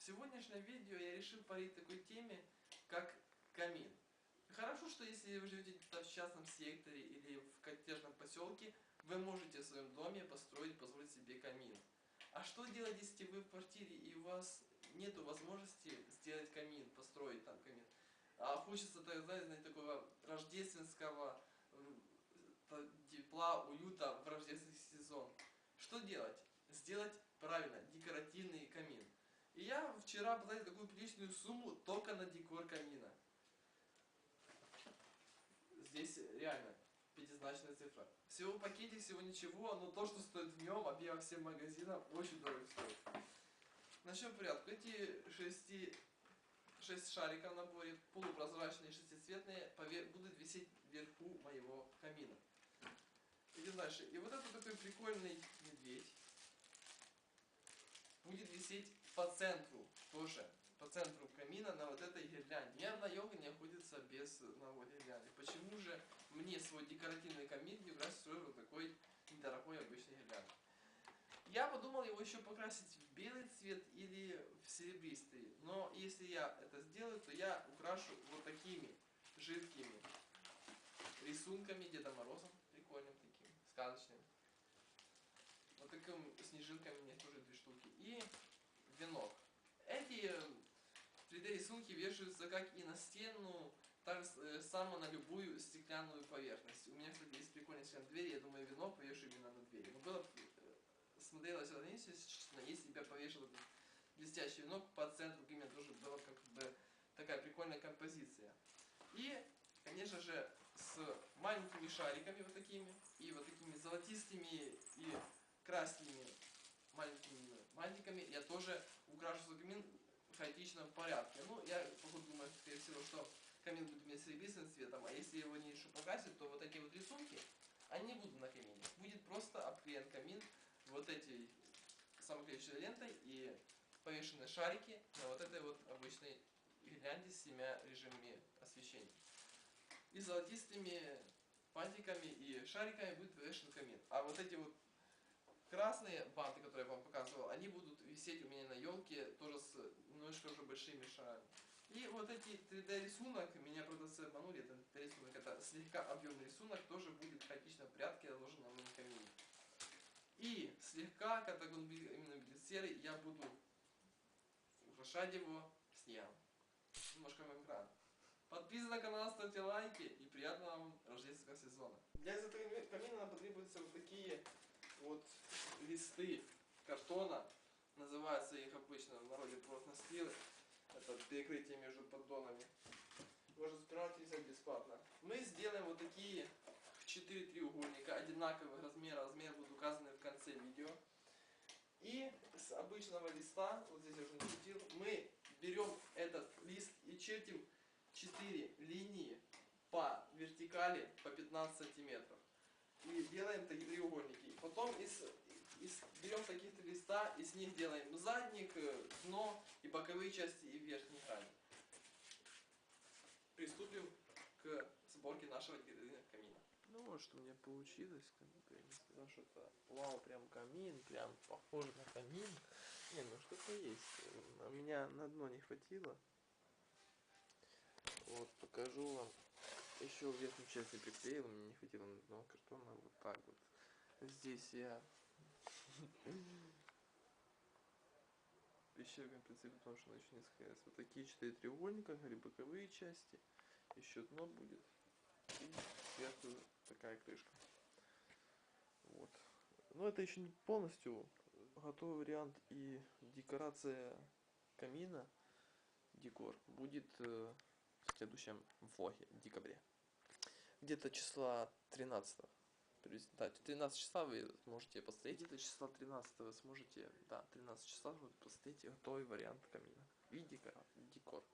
сегодняшнем видео я решил поговорить о такой теме, как камин. Хорошо, что если вы живете где-то в частном секторе или в коттеджном поселке, вы можете в своем доме позволить себе камин. А что делать, если вы в квартире и у вас нет возможности сделать камин, построить там камин? А хочется, так знаете, такого рождественского тепла, уюта в рождественский сезон. Что делать? Сделать правильно декоративный камин. И я вчера потратил такую приличную сумму только на декор камина. Здесь реально пятизначная цифра. Всего в пакете, всего ничего, но то, что стоит в нем, объявок всем магазинам, очень дорого стоит. Начнем по порядку. Эти 6 шариков в наборе, полупрозрачные, шестицветные, будут висеть вверху моего камина. Идем дальше. И вот этот такой прикольный медведь будет висеть по центру, тоже по центру камина на вот этой гирлянде. Ни одна елка не обходится без одного гирлянды. Почему же мне свой декоративный камин не украсить свой вот такой недорогой обычный гирляндой? Я подумал его еще покрасить в белый цвет или в серебристый. Но если я это сделаю, то я украшу вот такими жидкими рисунками Деда Морозом, прикольным таким, сказочным. Вот такими снежинками, у меня тоже 2 штуки. И венок. Эти 3D рисунки вешаются как и на стену, так само на любую стеклянную поверхность. У меня, кстати, есть прикольная стеклянная дверь, я думаю, венок повешу именно на двери. Но было смотрелось органично, если бы я повешал этот блестящий венок по центру, у меня тоже была как бы такая прикольная композиция. И, конечно же, с маленькими шариками вот такими, и вот такими золотистыми и красными маленькими мантиками я тоже украшу свой камин в хаотичном порядке. Ну, я походу думаю, скорее всего, что камин будет иметь серебристым цветом, а если его не еще покрасить, то вот эти вот рисунки, они будут на камине. Будет просто обклеен камин вот этой самоклеющей лентой и повешены шарики на вот этой вот обычной гирлянде с 7 режимами освещения. И золотистыми пантиками и шариками будет повешен камин. А вот эти вот красные банты, которые я вам показывал, они будут висеть у меня на елке, тоже с немножко уже большими шарами. И вот эти 3D рисунок, меня продавцы обманули, это 3D рисунок, это слегка объемный рисунок, тоже будет в хаотичном порядке разложен на моем камине. И слегка, когда он именно будет серый, я буду украшать его снегом. Немножко в экран. Подписывайтесь на канал, ставьте лайки и приятного вам рождественского сезона. Для изготовления камина нам потребуются вот такие вот листы картона, называются их обычно в народе просто настилы. Это перекрытие между поддонами. Можно сперва взять бесплатно. Мы сделаем вот такие 4 треугольника одинаковых размера. Размер будет указан в конце видео. И с обычного листа, вот здесь я уже начертил, мы берем этот лист и чертим 4 линии по вертикали по 15 сантиметров. И делаем такие треугольники. Потом берем таких-то листа и с них делаем задник, дно и боковые части и верхний грани. Приступим к сборке нашего декоративного камина. Ну вот что у меня получилось, я не сказал, что это вау, прям камин, прям похоже на камин. Не, ну что-то есть. У меня на дно не хватило. Вот покажу вам. Еще верхнюю часть я приклеил, мне не хватило на дно картона, вот так вот. Здесь я еще в принципе, потому что она еще не сходилась. Вот такие 4 треугольника, боковые части, еще дно будет. И сверху такая крышка. Вот. Но это еще не полностью готовый вариант, и декорация камина, декор, будет в следующем влоге, в декабре. Где-то числа 13. Да, 13 числа вы можете посмотреть. Где-то числа 13 вы сможете, да, 13 числа вы посмотреть готовый вариант камина. И декор.